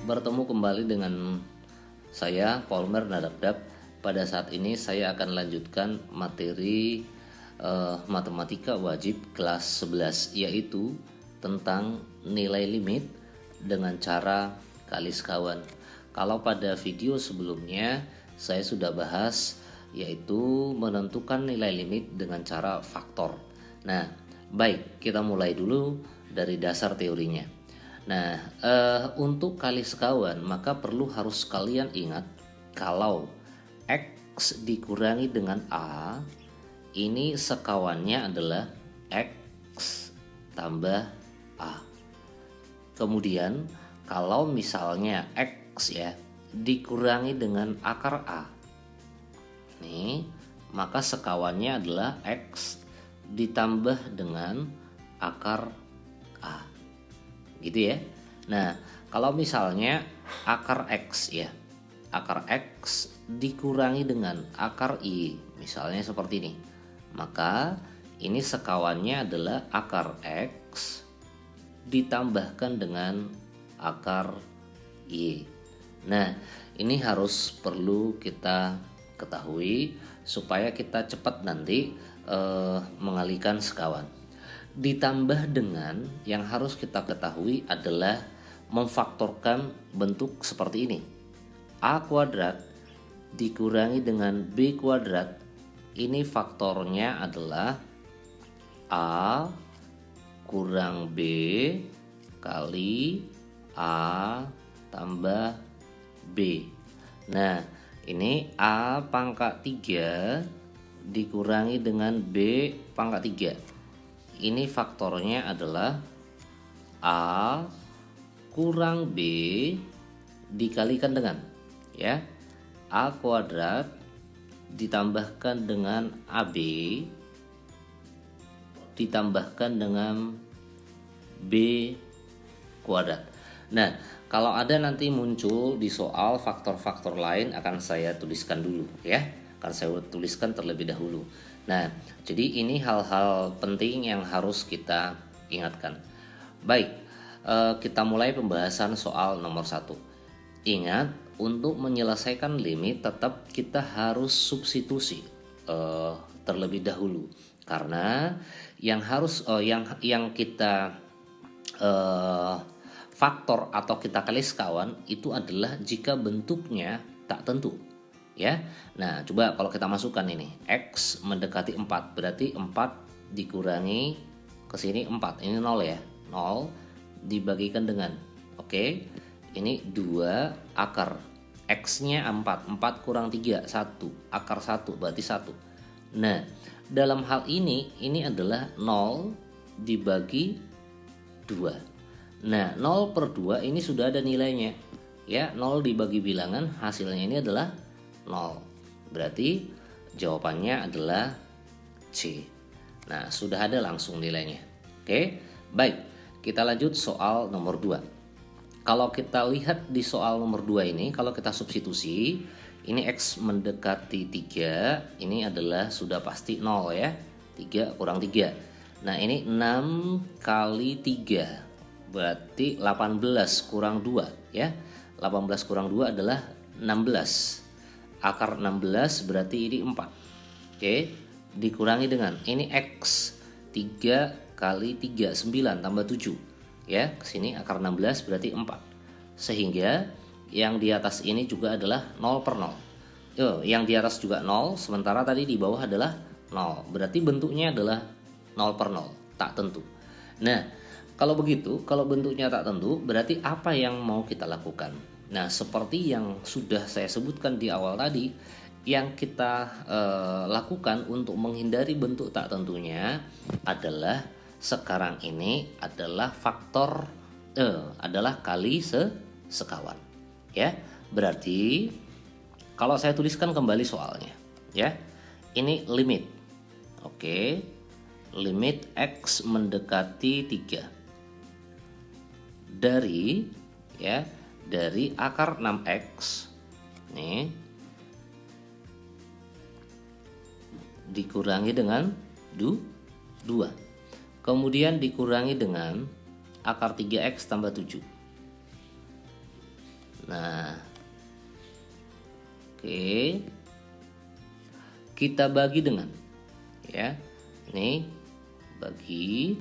Bertemu kembali dengan saya Polmer Nadabdab. Pada saat ini saya akan lanjutkan materi matematika wajib kelas 11, yaitu tentang nilai limit dengan cara kali sekawan. Kalau pada video sebelumnya saya sudah bahas, yaitu menentukan nilai limit dengan cara faktor. Nah, baik, kita mulai dulu dari dasar teorinya. Nah, untuk kali sekawan maka harus kalian ingat kalau X dikurangi dengan A, ini sekawannya adalah X tambah A. Kemudian kalau misalnya X ya dikurangi dengan akar A, ini maka sekawannya adalah X ditambah dengan akar A, gitu ya. Nah, kalau misalnya akar X ya, akar X dikurangi dengan akar I, misalnya seperti ini, maka ini sekawannya adalah akar X ditambahkan dengan akar Y. Nah, ini perlu kita ketahui supaya kita cepat nanti mengalihkan sekawan. Ditambah dengan yang harus kita ketahui adalah memfaktorkan bentuk seperti ini. A kuadrat dikurangi dengan B kuadrat, ini faktornya adalah A kurang B kali A tambah B. Nah, ini A pangkat 3 dikurangi dengan B pangkat 3. Ini faktornya adalah A kurang B dikalikan dengan ya A kuadrat ditambahkan dengan AB ditambahkan dengan B kuadrat. Nah, kalau ada nanti muncul di soal faktor-faktor lain akan saya tuliskan dulu ya. Akan saya tuliskan terlebih dahulu. Nah, jadi ini hal-hal penting yang harus kita ingatkan. Baik, kita mulai pembahasan soal nomor 1. Ingat, untuk menyelesaikan limit tetap kita harus substitusi terlebih dahulu, karena yang kita faktor atau kita kali sekawan itu adalah jika bentuknya tak tentu ya. Nah, coba kalau kita masukkan ini X mendekati 4, berarti 4 dikurangi ke sini 4, ini 0 ya, 0 dibagikan dengan oke, ini 2 akar X nya 4 kurang 3 1, akar 1 berarti 1. Nah, dalam hal ini adalah 0 dibagi 2. Nah, 0 per 2 ini sudah ada nilainya ya, 0 dibagi bilangan hasilnya ini adalah 0. Berarti jawabannya adalah C. Nah, sudah ada langsung nilainya. Oke, baik. Kita lanjut soal nomor 2. Kalau kita lihat di soal nomor 2 ini, kalau kita substitusi, ini X mendekati 3, ini adalah sudah pasti 0 ya. 3 kurang 3. Nah, ini 6 kali 3. Berarti 18 kurang 2 ya. 18 kurang 2 adalah 16. Akar 16 berarti ini 4. Oke, dikurangi dengan ini X 3 kali 3 9 tambah 7 ya. Kesini akar 16 berarti 4. Sehingga yang di atas ini juga adalah 0 per 0. Yang di atas juga 0, sementara tadi di bawah adalah 0. Berarti bentuknya adalah 0 per 0, tak tentu. Nah, kalau begitu, kalau bentuknya tak tentu, berarti apa yang mau kita lakukan? Nah, seperti yang sudah saya sebutkan di awal tadi, yang kita lakukan untuk menghindari bentuk tak tentunya adalah sekarang ini adalah faktor adalah kali sekawan ya. Berarti kalau saya tuliskan kembali soalnya ya, ini limit. Oke, limit X mendekati 3 dari akar 6X nih dikurangi dengan 2, kemudian dikurangi dengan akar 3X tambah 7. Nah, oke. Kita bagi dengan, ya. Ini bagi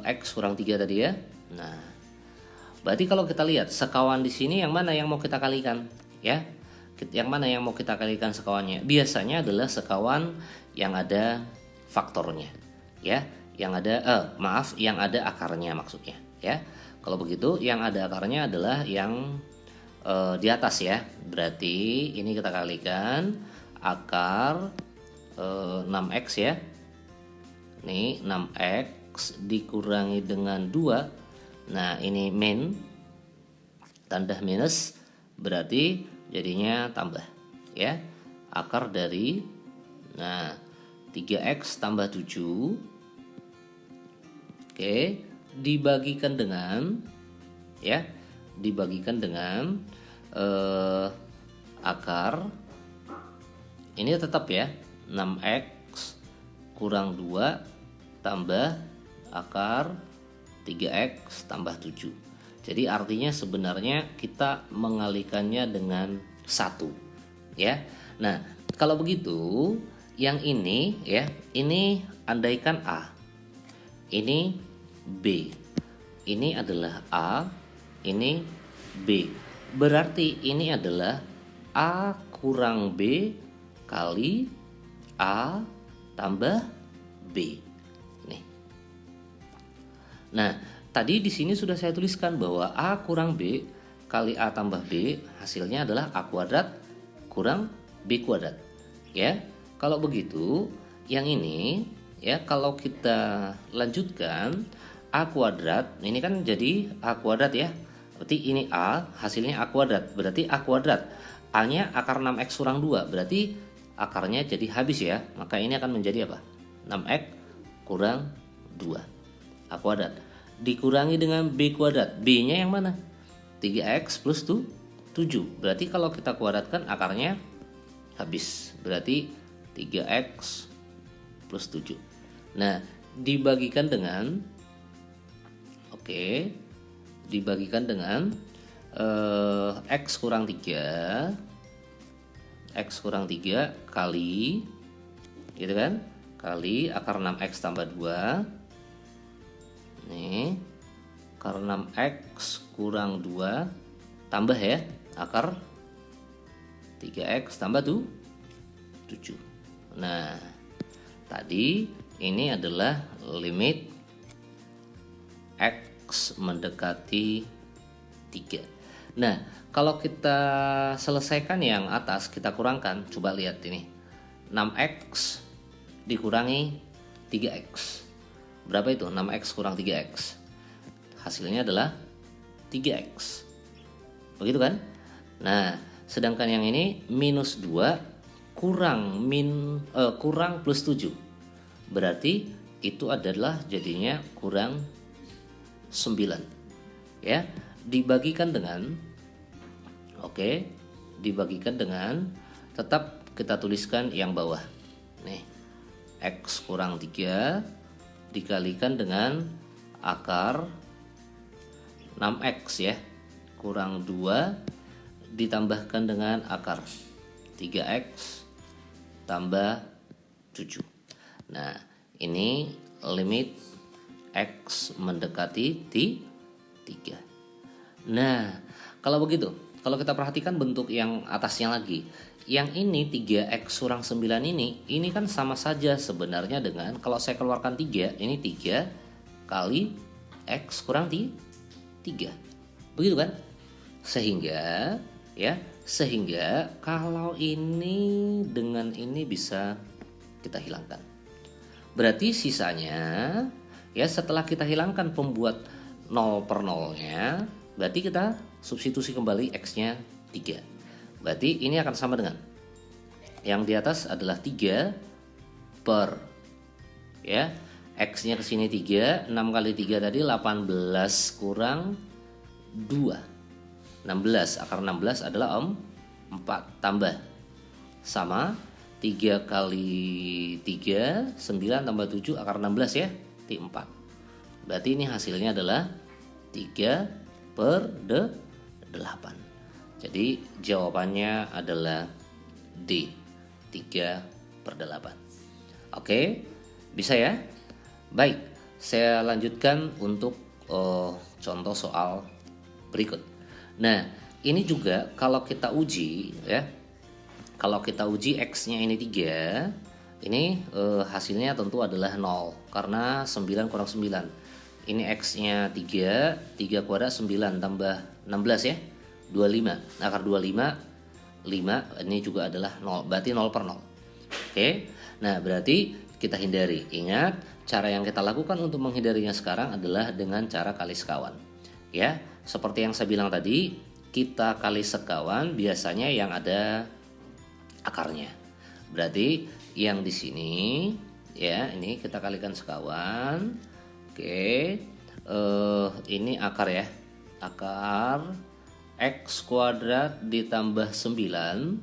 X kurang 3 tadi ya. Nah, berarti kalau kita lihat sekawan di sini yang mana yang mau kita kalikan, ya? Yang mana yang mau kita kalikan sekawannya? Biasanya adalah sekawan yang ada faktornya, ya. Yang ada yang ada akarnya maksudnya, ya. Kalau begitu yang ada akarnya adalah yang di atas ya. Berarti ini kita kalikan akar 6x ya. Nih 6x dikurangi dengan 2. Nah ini min, tanda minus, berarti jadinya tambah ya. Akar dari 3x tambah 7. Oke, dibagikan dengan, ya, dibagikan dengan akar ini tetap ya, 6x kurang 2 tambah akar 3x tambah 7. Jadi artinya sebenarnya kita mengalikannya dengan 1 ya. Nah, kalau begitu yang ini ya, ini andaikan A, ini B, ini adalah A, ini B. Berarti ini adalah A kurang B kali A tambah B. Nih. Nah, tadi di sini sudah saya tuliskan bahwa A kurang B kali A tambah B hasilnya adalah A kuadrat kurang B kuadrat. Ya. Kalau begitu, yang ini ya kalau kita lanjutkan A kuadrat, ini kan jadi A kuadrat ya. Berarti ini A, hasilnya A kuadrat. Berarti A kuadrat. A-nya akar 6x kurang 2. Berarti akarnya jadi habis ya. Maka ini akan menjadi apa? 6x kurang 2 A kuadrat dikurangi dengan B kuadrat. B-nya yang mana? 3x plus 7. Berarti kalau kita kuadratkan akarnya habis. Berarti 3x plus 7. Nah, dibagikan dengan dibagikan dengan x kurang 3 kali, gitu kan, kali akar 6x tambah 2. Nih, akar 6x kurang 2 tambah ya akar 3x tambah 7. Nah, tadi ini adalah limit x mendekati 3. Nah, kalau kita selesaikan yang atas, kita kurangkan. Coba lihat ini. 6x dikurangi 3x. Berapa itu? 6x kurang 3x. Hasilnya adalah 3x. Begitu kan? Nah, sedangkan yang ini minus 2 kurang plus 7. Berarti itu adalah jadinya kurang 9. Ya, dibagikan dengan dibagikan dengan tetap kita tuliskan yang bawah. Nih, x kurang 3 dikalikan dengan akar 6x ya kurang 2 ditambahkan dengan akar 3x tambah 7. Nah, ini limit x mendekati 3. Nah, kalau begitu, kalau kita perhatikan bentuk yang atasnya lagi, yang ini 3x kurang 9 ini kan sama saja sebenarnya dengan kalau saya keluarkan 3, ini 3 kali x kurang 3. Begitu kan? Sehingga kalau ini dengan ini bisa kita hilangkan. Berarti sisanya ya setelah kita hilangkan pembuat 0 per 0-nya, berarti kita substitusi kembali x-nya 3. Berarti ini akan sama dengan yang di atas adalah 3 per ya x-nya ke sini 3, 6 kali 3 tadi 18 kurang 2. 16, akar 16 adalah 4 tambah sama 3 kali 3 9 tambah 7 akar 16 ya, 4. Berarti ini hasilnya adalah 3 per 8. Jadi jawabannya adalah D, 3/8. Oke, bisa ya? Baik, saya lanjutkan untuk contoh soal berikut. Nah, ini juga kalau kita uji ya, kalau kita uji X-nya ini 3, ini hasilnya tentu adalah 0 karena 9 kurang 9. Ini X-nya 3, 3 kuadrat 9 tambah 16 ya, 25. Akar 25, 5, ini juga adalah 0, berarti 0/0. Oke, nah berarti kita hindari. Ingat, cara yang kita lakukan untuk menghindarinya sekarang adalah dengan cara kali sekawan. Ya, seperti yang saya bilang tadi, kita kali sekawan biasanya yang ada akarnya. Berarti yang di sini ya, ini kita kalikan sekawan. Oke, ini akar ya. Akar X kuadrat ditambah 9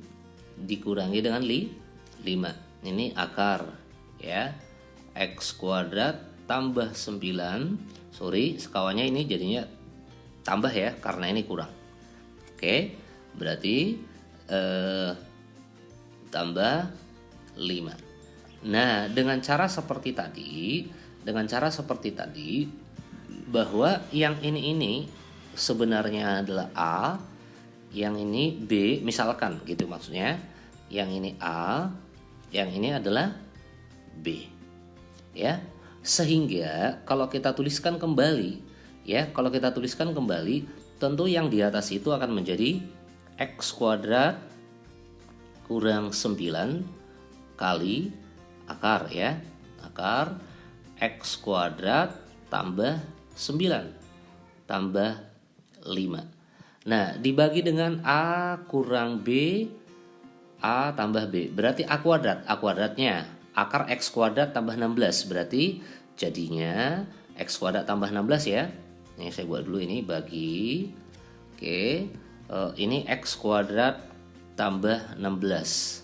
dikurangi dengan 5. Ini akar ya. X kuadrat tambah 9. Sorry, sekawannya ini jadinya tambah ya, karena ini kurang. Oke, berarti tambah 5. Nah, dengan cara seperti tadi, bahwa yang ini sebenarnya adalah A, yang ini B, misalkan gitu maksudnya. Yang ini A, yang ini adalah B. Ya. Sehingga kalau kita tuliskan kembali, tentu yang di atas itu akan menjadi X kuadrat kurang 9 kali akar ya. Akar X kuadrat tambah 9 tambah 5. Nah, dibagi dengan A kurang B, A tambah B. Berarti A kuadrat. A kuadratnya akar X kuadrat tambah 16. Berarti jadinya X kuadrat tambah 16 ya. Ini saya buat dulu ini bagi. Oke, ini X kuadrat tambah 16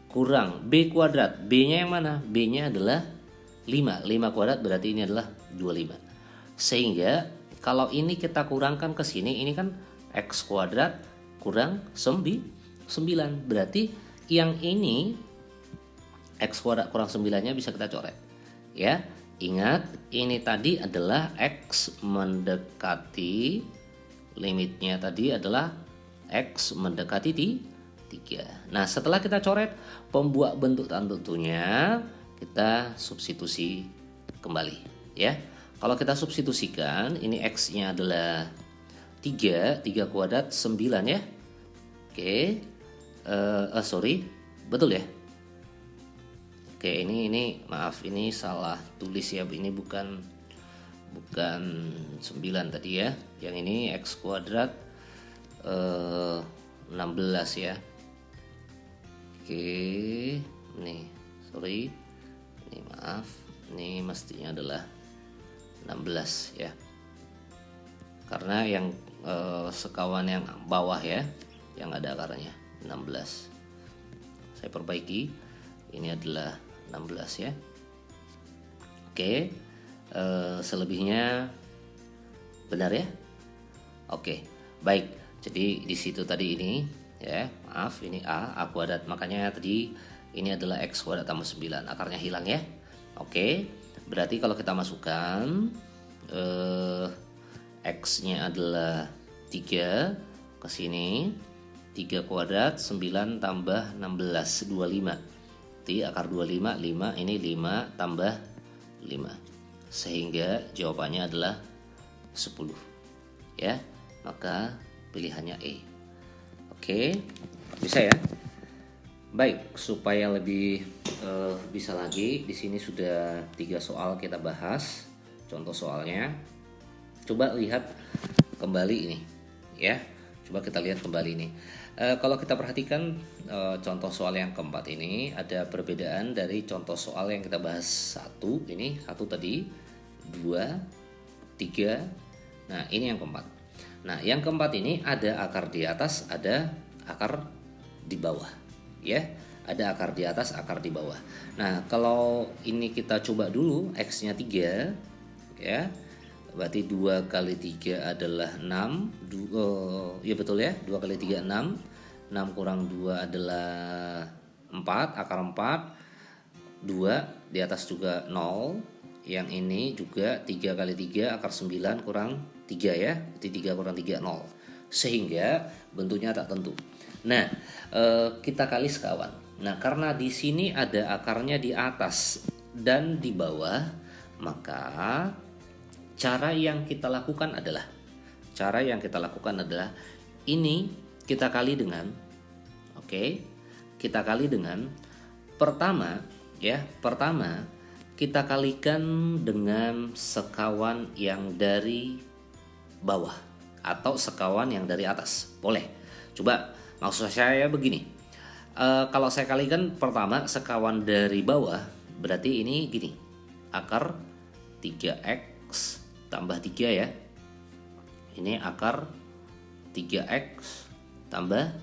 kurang B kuadrat. B-nya yang mana? B-nya adalah 5. 5 kuadrat berarti ini adalah 25. Sehingga kalau ini kita kurangkan ke sini, ini kan X kuadrat kurang 9. Berarti yang ini X kuadrat kurang 9-nya bisa kita coret. Ya, ingat ini tadi adalah X mendekati, limitnya tadi adalah X mendekati 3. Nah, setelah kita coret pembuat bentuk tentunya, kita substitusi kembali ya. Kalau kita substitusikan, ini X-nya adalah 3 kuadrat 9 ya. Oke, sorry, betul ya. Oke, ini maaf, ini salah tulis ya. Ini bukan 9 tadi ya. Yang ini X kuadrat 16 ya. Oke, nih, sorry, ini maaf, ini mestinya adalah 16 ya. Karena yang sekawan yang bawah ya, yang ada akarnya 16. Saya perbaiki, ini adalah 16 ya. Oke, selebihnya benar ya. Oke, baik. Jadi di situ tadi ini ya, maaf, ini A kuadrat, makanya tadi ini adalah X kuadrat tambah 9, akarnya hilang ya. Oke, berarti kalau kita masukkan X-nya adalah 3 ke sini, 3 kuadrat 9 tambah 16, 25. Jadi akar 25, 5, ini 5 tambah 5. Sehingga jawabannya adalah 10. Ya, maka pilihannya E. Oke, bisa ya. Baik, supaya lebih bisa lagi, di sini sudah 3 soal kita bahas contoh soalnya. Coba lihat kembali ini ya. Coba kita lihat kembali ini. Kalau kita perhatikan contoh soal yang keempat ini ada perbedaan dari contoh soal yang kita bahas satu. Ini satu tadi, 2, 3. Nah, ini yang keempat. Nah, yang keempat ini ada akar di atas, ada akar di bawah ya. Ada akar di atas, akar di bawah. Nah, kalau ini kita coba dulu X-nya 3 ya. Berarti 2 kali 3 adalah 6. Ya betul ya, 2 kali 3 6. 6 kurang 2 adalah 4, akar 4. 2 di atas juga 0. Yang ini juga 3 kali 3 akar 9 kurang 3 ya. Berarti 3 kurang 3 0. Sehingga bentuknya tak tentu. Nah, kita kali sekawan. Nah, karena di sini ada akarnya di atas dan di bawah, maka cara yang kita lakukan adalah ini kita kali dengan kita kali dengan pertama kita kalikan dengan sekawan yang dari bawah atau sekawan yang dari atas. Boleh. Coba maksud saya begini. Kalau saya kalikan pertama sekawan dari bawah, berarti ini gini. Akar 3x tambah 3 ya. Ini akar 3x tambah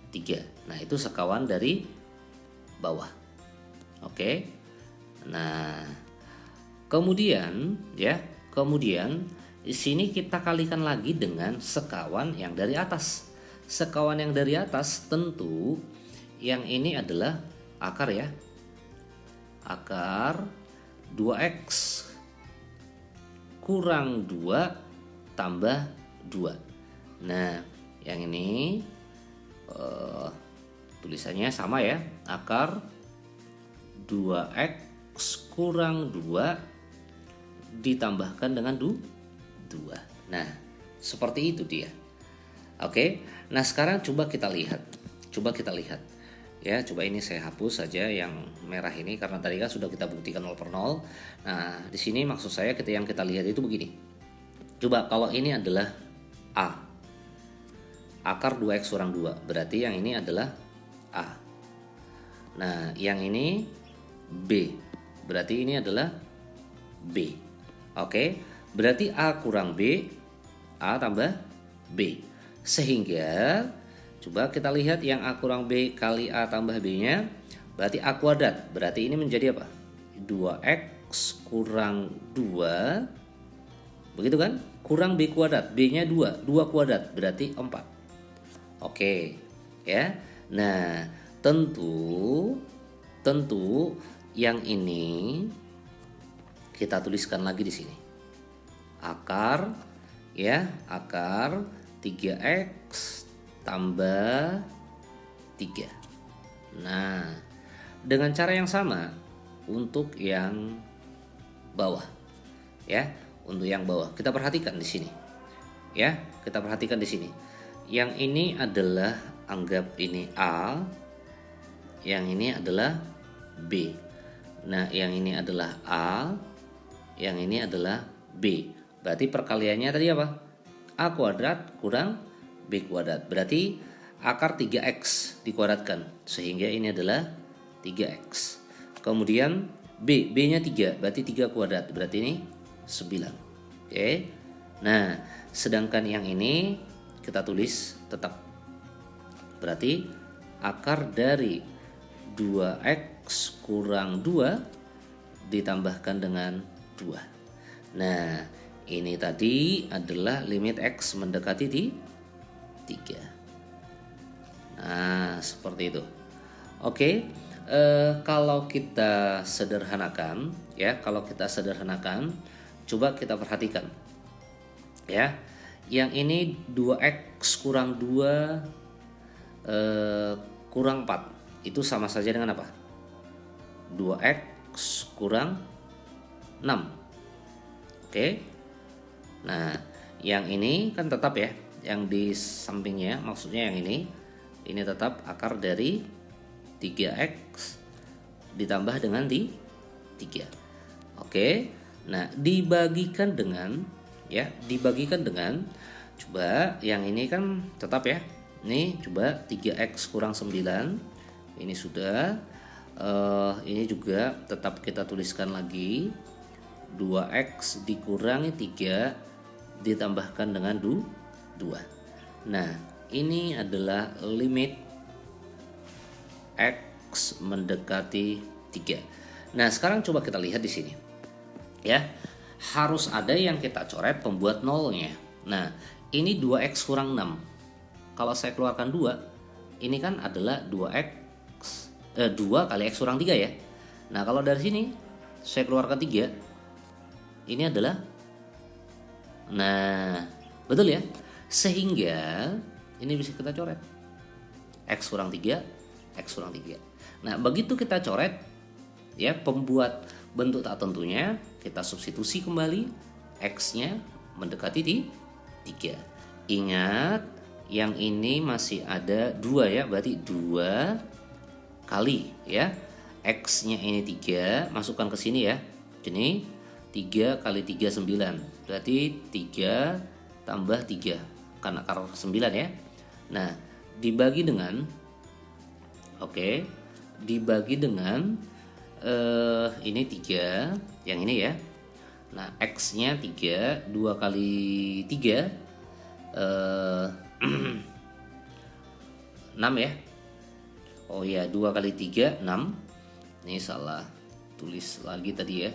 3. Nah, itu sekawan dari bawah. Oke. Nah, kemudian di sini kita kalikan lagi dengan sekawan yang dari atas. Sekawan yang dari atas tentu yang ini adalah akar ya. Akar 2x kurang 2 tambah 2. Nah, yang ini tulisannya sama ya. Akar 2x kurang 2 ditambahkan dengan 2. Nah, seperti itu dia. Oke. Nah, sekarang coba kita lihat. Ya, coba ini saya hapus saja yang merah ini karena tadi kan sudah kita buktikan 0/0. Nah, di sini maksud saya yang kita lihat itu begini. Coba kalau ini adalah A. Akar 2x kurang 2. Berarti yang ini adalah A. Nah, yang ini B. Berarti ini adalah B. Oke. Berarti A kurang B, A tambah B. Sehingga coba kita lihat yang A kurang B kali A tambah B-nya berarti A kuadrat. Berarti ini menjadi apa? 2x kurang 2. Begitu kan? Kurang B kuadrat. B-nya 2. 2 kuadrat berarti 4. Oke. Ya. Nah, tentu yang ini kita tuliskan lagi di sini. Akar 3x tambah 3. Nah, dengan cara yang sama untuk yang bawah. Ya, untuk yang bawah. Kita perhatikan di sini. Ya, kita perhatikan di sini. Yang ini adalah anggap ini A, yang ini adalah B. Nah, yang ini adalah A, yang ini adalah B. Berarti perkaliannya tadi apa? A kuadrat kurang B kuadrat. Berarti akar 3x dikuadratkan. Sehingga ini adalah 3x. Kemudian B, B-nya 3. Berarti 3 kuadrat. Berarti ini 9. Oke. Nah, sedangkan yang ini kita tulis tetap. Berarti akar dari 2x kurang 2 ditambahkan dengan 2. Nah, ini tadi adalah limit x mendekati 3. Nah, seperti itu. Oke, kalau kita sederhanakan, coba kita perhatikan. Ya, yang ini 2x kurang 2 kurang 4. Itu sama saja dengan apa? 2x kurang 6. Oke. Nah, yang ini kan tetap ya, yang di sampingnya maksudnya yang ini tetap akar dari 3x ditambah dengan 3. Oke. Nah, dibagikan dengan coba yang ini kan tetap ya. Nih, coba 3x kurang 9. Ini sudah ini juga tetap kita tuliskan lagi 2x dikurangi 3 ditambahkan dengan 2. Nah, ini adalah limit x mendekati 3. Nah, sekarang coba kita lihat di sini. Ya. harus ada yang kita coret pembuat nolnya. Nah, ini 2x kurang 6. Kalau saya keluarkan 2, ini kan adalah 2 kali x kurang 3 ya. Nah, kalau dari sini saya keluarkan 3, ini adalah, nah, betul ya. Sehingga ini bisa kita coret. X kurang 3, X kurang 3. Nah, begitu kita coret ya pembuat bentuk tak tentunya, kita substitusi kembali, X-nya mendekati di 3. Ingat, yang ini masih ada 2 ya, berarti 2 kali ya. X-nya ini 3, masukkan ke sini ya. Jadi 3 kali 3 9. Berarti 3 tambah 3 kan akar 9 ya. Nah, dibagi dengan dibagi dengan ini 3, yang ini ya. Nah, X-nya 3, 2 kali 3 6 ya. Oh ya, 2 kali 3 6. Ini salah tulis lagi tadi ya.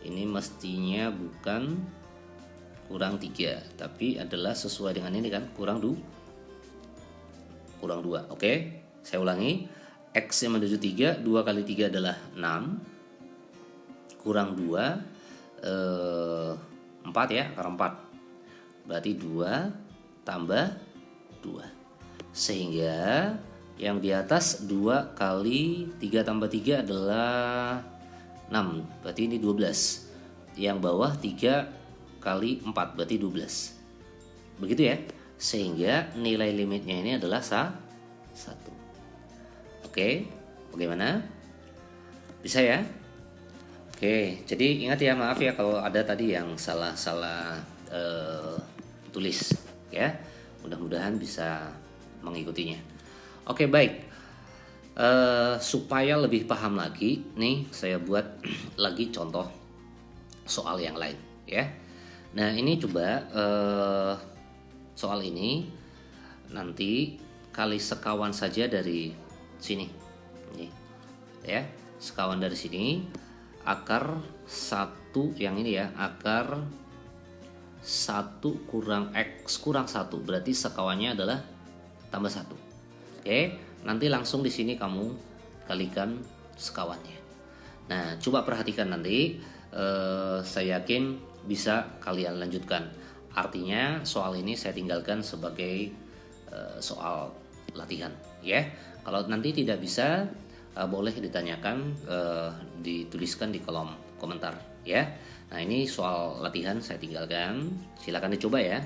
Ini mestinya bukan kurang 3, tapi adalah sesuai dengan ini kan, kurang 2. Oke, saya ulangi. X yang menuju 3, 2 kali 3 adalah 6. Kurang 2, 4 ya, akar 4. Berarti 2 tambah 2. Sehingga yang di atas 2 kali 3 tambah 3 adalah 6. Berarti ini 12. Yang bawah 3 kali 4 berarti 12. Begitu ya. Sehingga nilai limitnya ini adalah 1. Oke, bagaimana? Bisa ya? Oke, jadi ingat ya, maaf ya kalau ada tadi yang salah tulis ya. Mudah-mudahan bisa mengikutinya. Oke, baik. Supaya lebih paham lagi, nih saya buat lagi contoh soal yang lain ya. Nah, ini coba soal ini nanti kali sekawan saja dari sini. Ini ya, sekawan dari sini akar 1 yang ini ya, akar 1 kurang X kurang 1, berarti sekawannya adalah tambah 1. Oke, nanti langsung di sini kamu kalikan sekawannya. Nah, coba perhatikan nanti, saya yakin bisa kalian lanjutkan. Artinya soal ini saya tinggalkan sebagai soal latihan ya. Kalau nanti tidak bisa, boleh ditanyakan, dituliskan di kolom komentar ya. Nah, ini soal latihan saya tinggalkan, silakan dicoba ya.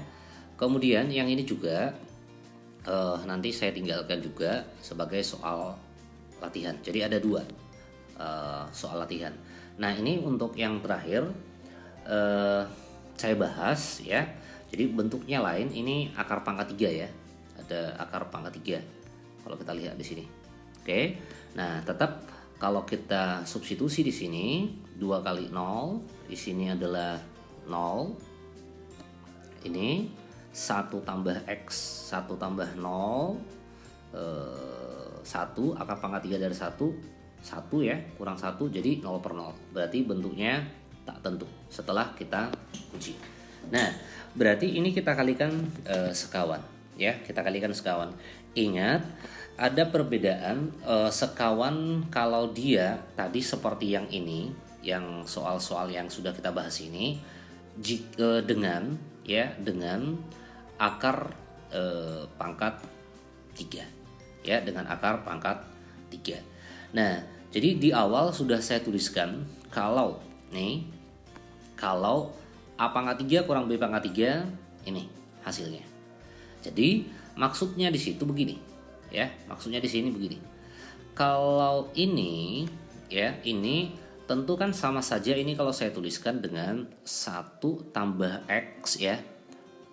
Kemudian yang ini juga nanti saya tinggalkan juga sebagai soal latihan. Jadi ada 2 soal latihan. Nah, ini untuk yang terakhir saya bahas ya. Jadi bentuknya lain, ini akar pangkat 3 ya. Ada akar pangkat 3 kalau kita lihat di sini. Oke. Nah, tetap kalau kita substitusi di sini 2 kali 0, di sini adalah 0. Ini 1 tambah X, 1 tambah 0, 1, akar pangkat 3 dari 1 ya, kurang 1, jadi 0/0. Berarti bentuknya tak tentu setelah kita uji. Nah, berarti ini kita kalikan sekawan ya, kita kalikan sekawan. Ingat, ada perbedaan sekawan kalau dia tadi seperti yang ini, yang soal-soal yang sudah kita bahas ini, dengan akar pangkat 3 ya, dengan akar pangkat 3. Nah, jadi di awal sudah saya tuliskan kalau A pangkat 3 kurang B pangkat 3 ini hasilnya. Jadi maksudnya di situ begini ya, maksudnya di sini begini. Kalau ini ya, ini tentu kan sama saja, ini kalau saya tuliskan dengan 1 tambah X ya,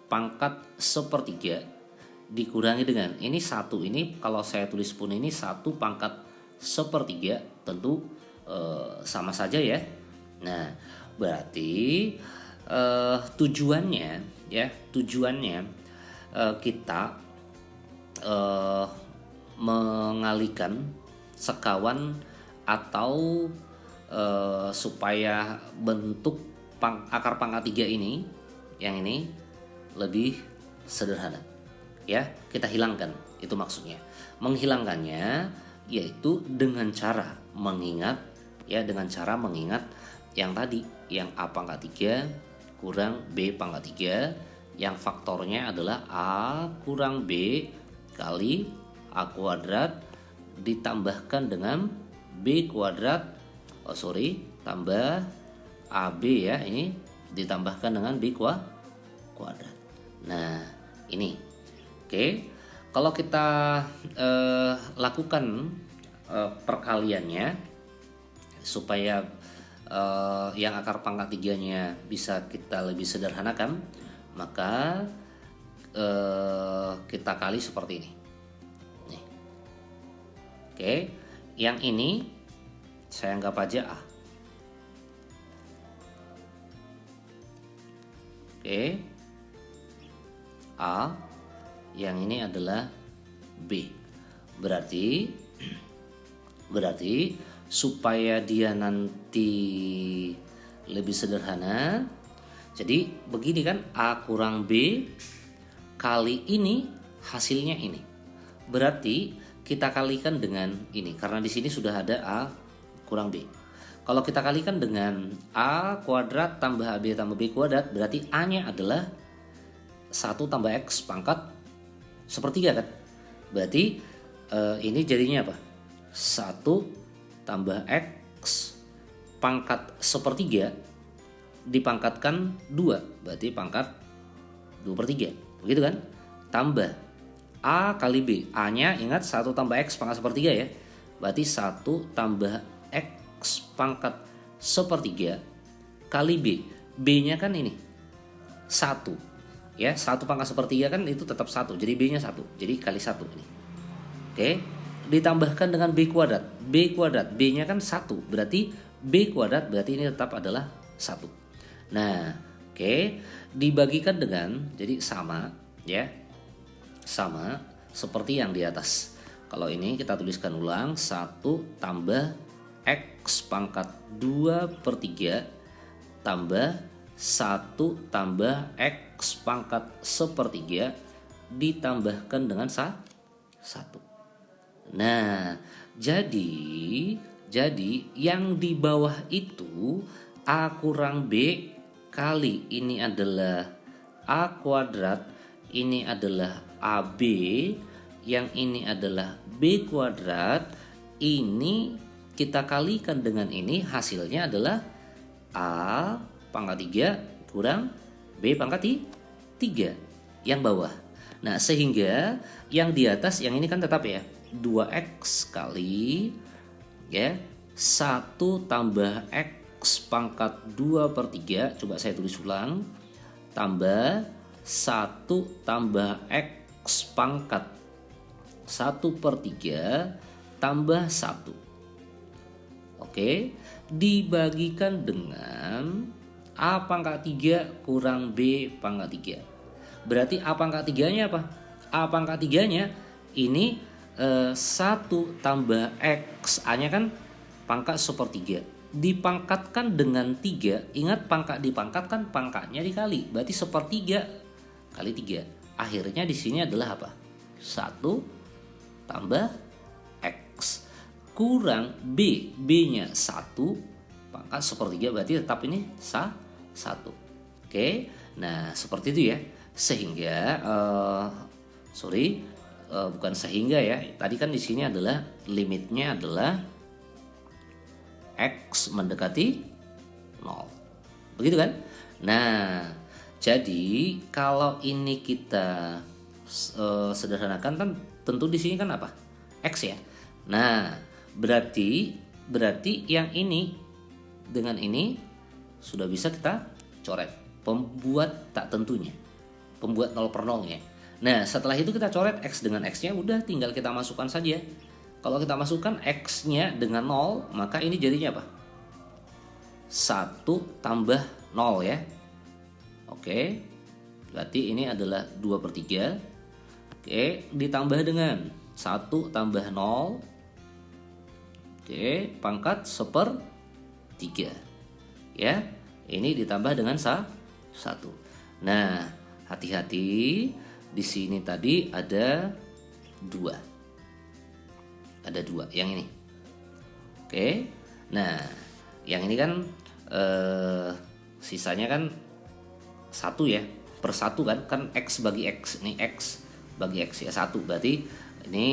pangkat 1/3 dikurangi dengan ini 1, ini kalau saya tulis pun ini 1 pangkat 1/3 tentu sama saja ya. Nah, berarti tujuannya kita mengalihkan sekawan atau supaya bentuk akar pangkat 3 ini, yang ini lebih sederhana. Ya, kita hilangkan, itu maksudnya. Menghilangkannya yaitu dengan cara mengingat, ya, dengan cara mengingat yang tadi, yang A pangkat 3 kurang B pangkat 3, yang faktornya adalah A kurang B kali A kuadrat ditambahkan dengan B kuadrat, tambah AB ya, ini ditambahkan dengan B kuadrat. Nah, ini. Oke. Kalau kita lakukan perkaliannya supaya yang akar pangkat 3-nya bisa kita lebih sederhanakan, maka kita kali seperti ini. Nih. Oke, yang ini saya anggap aja A. Oke, A, yang ini adalah B. Berarti supaya dia nanti lebih sederhana, jadi begini kan, A kurang B kali ini hasilnya ini. Berarti kita kalikan dengan ini, karena di sini sudah ada A kurang B. Kalau kita kalikan dengan A kuadrat tambah AB tambah B kuadrat, berarti A-nya adalah 1 tambah X pangkat sepertiga kan. Berarti ini jadinya apa? 1 tambah X pangkat sepertiga dipangkatkan 2, berarti pangkat 2/3, begitu kan? Tambah A kali B, A-nya ingat 1 tambah X pangkat sepertiga ya, berarti 1 tambah X pangkat sepertiga kali B, B-nya kan ini 1 ya, 1 pangkat sepertiga kan itu tetap 1, jadi B-nya 1, jadi kali 1 ini. Oke, ditambahkan dengan B kuadrat, B-nya kan 1, berarti B kuadrat, berarti ini tetap adalah 1. Nah, oke, dibagikan dengan, jadi sama ya, sama seperti yang di atas. Kalau ini kita tuliskan ulang, 1 tambah X pangkat 2/3 tambah 1 tambah X pangkat sepertiga ditambahkan dengan 1. Nah, jadi yang di bawah itu A kurang B kali ini adalah A kuadrat, ini adalah AB, yang ini adalah B kuadrat, ini kita kalikan dengan ini, hasilnya adalah A pangkat 3 kurang B pangkat 3 yang bawah. Nah, sehingga yang di atas, yang ini kan tetap ya, 2X kali ya 1 tambah X pangkat 2/3, coba saya tulis ulang, tambah 1 tambah X pangkat 1/3 tambah 1. Oke, dibagikan dengan A pangkat 3 kurang B pangkat 3. Berarti A pangkat 3-nya apa? A pangkat 3-nya ini 1 tambah X, A-nya kan pangkat sepertiga, dipangkatkan dengan 3. Ingat, pangkat dipangkatkan, pangkatnya dikali, berarti sepertiga kali 3. Akhirnya di sini adalah apa? 1 tambah X kurang B, B-nya 1 pangkat sepertiga, berarti tetap ini 1. Oke, nah seperti itu ya. Sehingga bukan sehingga ya, tadi kan di sini adalah limitnya adalah X mendekati 0, begitu kan? Nah, jadi kalau ini kita sederhanakan kan tentu di sini kan apa? X ya. Nah, berarti yang ini dengan ini sudah bisa kita coret, pembuat tak tentunya, pembuat 0/0-nya. Nah, setelah itu kita coret X dengan X-nya, udah tinggal kita masukkan saja. Kalau kita masukkan X-nya dengan 0, maka ini jadinya apa? 1 tambah 0 ya. Oke, berarti ini adalah 2/3. Oke, ditambah dengan 1 tambah 0. Oke, pangkat 1/3 ya. ini ditambah dengan 1. Nah, hati-hati, di sini tadi ada 2. Ada 2 yang ini. Oke. Nah, yang ini kan sisanya kan 1 ya, per 1 kan X bagi X, ini X bagi X ya 1, berarti ini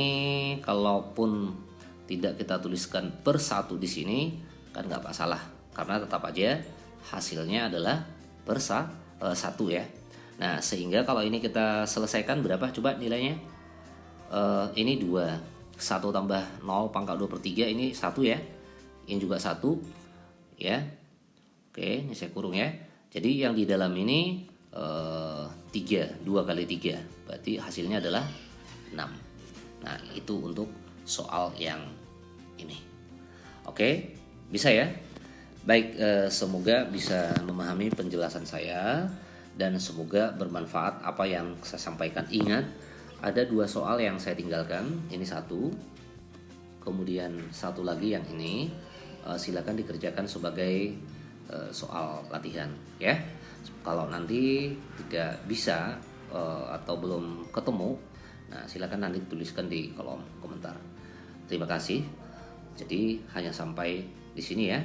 kalaupun tidak kita tuliskan per 1 di sini kan nggak masalah, karena tetap aja hasilnya adalah per 1 ya. Nah, sehingga kalau ini kita selesaikan berapa coba nilainya? Ini 2, 1 tambah 0 pangkat 2/3 ini 1 ya, ini juga 1 ya. Oke, ini saya kurung ya. Jadi yang di dalam ini 3, 2 kali 3 berarti hasilnya adalah 6. Nah, itu untuk soal yang ini. Oke, bisa ya? Baik, semoga bisa memahami penjelasan saya dan semoga bermanfaat apa yang saya sampaikan. Ingat, ada 2 soal yang saya tinggalkan, ini 1, kemudian 1 lagi yang ini. Silakan dikerjakan sebagai soal latihan ya. Kalau nanti tidak bisa atau belum ketemu, nah silakan nanti tuliskan di kolom komentar. Terima kasih. Jadi hanya sampai di sini ya.